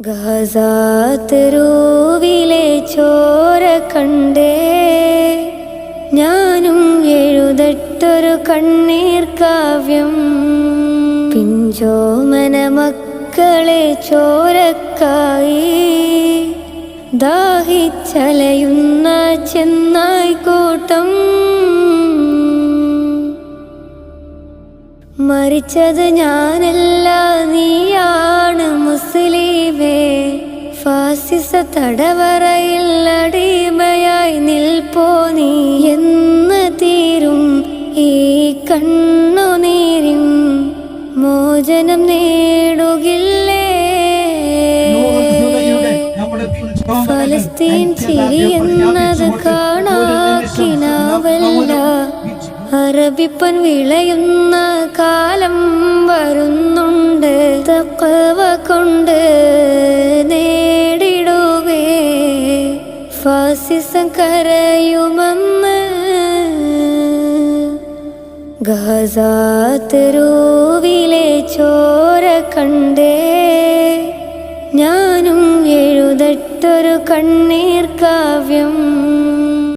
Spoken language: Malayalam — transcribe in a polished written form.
ഗസാതെരുവിലെ ചോര കണ്ടേ ഞാനും എഴുതട്ടൊരു കണ്ണീർ കാവ്യം. പിഞ്ചോമന മക്കളെ ചോരക്കായി ദാഹിച്ചലയുന്ന ചെന്നായ്ക്കൂട്ടം. മരിച്ചത് ഞാനല്ല നീയാണ് മുസ്ലിമേ. ഫാസിസ തടവറയിൽ അടിമയായി നിൽപ്പോ നീ എന്ന് തീരും ഈ കണ്ണുനീരും മോചനം നേടുകില്ലേ? ഫലസ്തീൻ ചിരി എന്നത് കാണാക്കിനാവല്ല. അറബിപ്പൻ വിളയുന്ന കാലം വരുന്നുണ്ട്. തഖ്വ കൊണ്ട് നേടിടുവേ ഫാസിസം കരയുമെന്ന്. ഗസാതെരുവിലെ ചോര കണ്ടേ ഞാനും എഴുതട്ടൊരു കണ്ണീർ കാവ്യം.